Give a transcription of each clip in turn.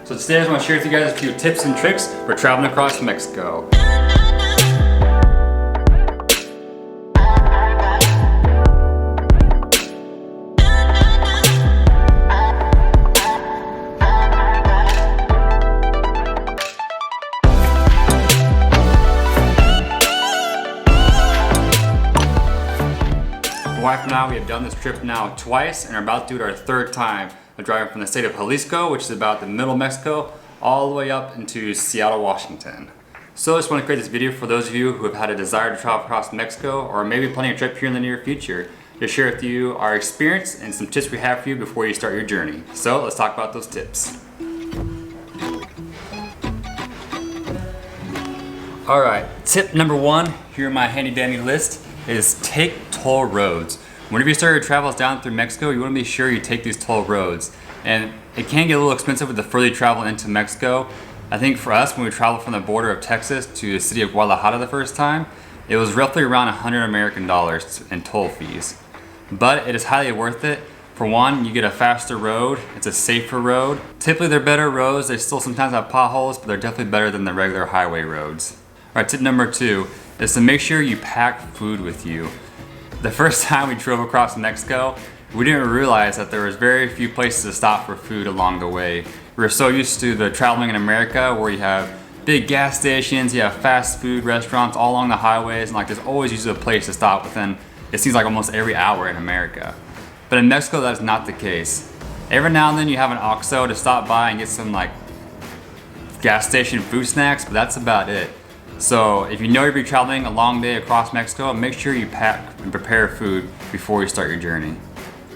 So today I just want to share with you guys a few tips and tricks for traveling across Mexico. My wife and I, we have done this trip now twice and are about to do it our third time. We're driving from the state of Jalisco, which is about the middle of Mexico, all the way up into Seattle, Washington. So I just want to create this video for those of you who have had a desire to travel across Mexico or maybe planning a trip here in the near future to share with you our experience and some tips we have for you before you start your journey. So let's talk about those tips. Alright, tip number one here in my handy dandy list is take toll roads. Whenever you start your travels down through Mexico, you want to be sure you take these toll roads. And it can get a little expensive the further you travel into Mexico. I think for us, when we traveled from the border of Texas to the city of Guadalajara the first time, it was roughly around 100 American dollars in toll fees. But it is highly worth it. For one, you get a faster road, it's a safer road. Typically they're better roads, they still sometimes have potholes, but they're definitely better than the regular highway roads. Alright, tip number two is to make sure you pack food with you. The first time we drove across Mexico, we didn't realize that there was very few places to stop for food along the way. We were so used to the traveling in America where you have big gas stations, you have fast food restaurants all along the highways, and like there's always usually a place to stop within, it seems like almost every hour in America. But in Mexico, that's not the case. Every now and then you have an Oxxo to stop by and get some like gas station food snacks, but that's about it. So if you know you'll be traveling a long day across Mexico, make sure you pack and prepare food before you start your journey.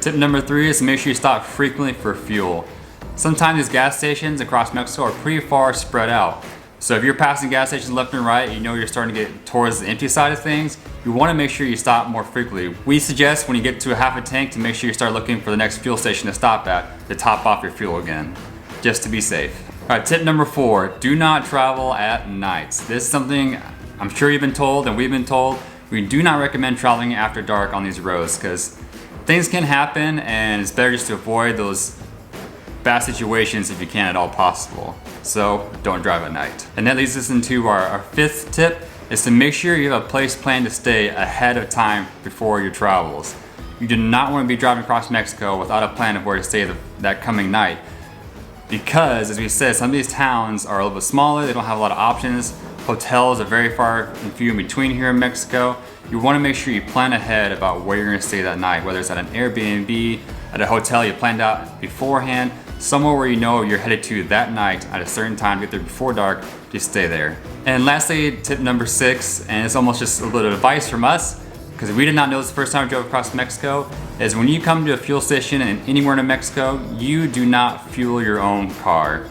Tip number three is to make sure you stop frequently for fuel. Sometimes these gas stations across Mexico are pretty far spread out. So if you're passing gas stations left and right, you know you're starting to get towards the empty side of things, you want to make sure you stop more frequently. We suggest when you get to a half a tank to make sure you start looking for the next fuel station to stop at to top off your fuel again, just to be safe. Alright, tip number four, do not travel at night. This is something I'm sure you've been told and we've been told. We do not recommend traveling after dark on these roads because things can happen and it's better just to avoid those bad situations if you can at all possible. So don't drive at night. And that leads us into our fifth tip is to make sure you have a place planned to stay ahead of time before your travels. You do not want to be driving across Mexico without a plan of where to stay that coming night. Because, as we said, some of these towns are a little bit smaller, they don't have a lot of options. Hotels are very far and few in between here in Mexico. You want to make sure you plan ahead about where you're going to stay that night, whether it's at an Airbnb, at a hotel you planned out beforehand, somewhere where you know you're headed to that night at a certain time, get there before dark, just stay there. And lastly, tip number six, and it's almost just a little advice from us, because we did not know this the first time we drove across Mexico, is when you come to a fuel station and anywhere in Mexico, you do not fuel your own car.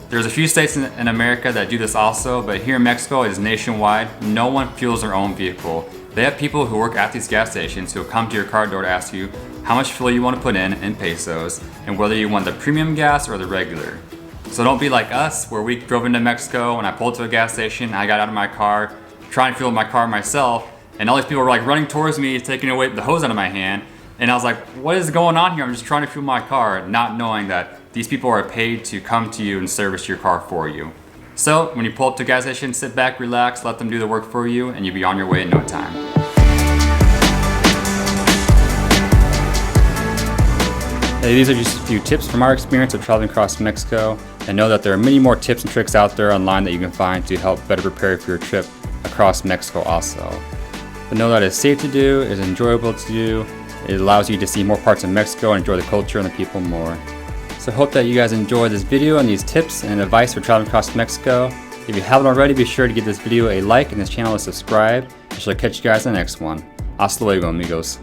There's a few states in America that do this also, but here in Mexico it is nationwide. No one fuels their own vehicle. They have people who work at these gas stations who will come to your car door to ask you how much fuel you want to put in pesos, and whether you want the premium gas or the regular. So don't be like us, where we drove into Mexico and I pulled to a gas station, I got out of my car, trying to fuel my car myself, and all these people were like running towards me, taking away the hose out of my hand. And I was like, what is going on here? I'm just trying to fuel my car, not knowing that these people are paid to come to you and service your car for you. So when you pull up to a gas station, sit back, relax, let them do the work for you, and you'll be on your way in no time. Hey, these are just a few tips from our experience of traveling across Mexico, and know that there are many more tips and tricks out there online that you can find to help better prepare for your trip across Mexico also. But know that it's safe to do, it's enjoyable to do, it allows you to see more parts of Mexico and enjoy the culture and the people more. So I hope that you guys enjoyed this video and these tips and advice for traveling across Mexico. If you haven't already, be sure to give this video a like and this channel a subscribe. I shall catch you guys in the next one. Hasta luego, amigos.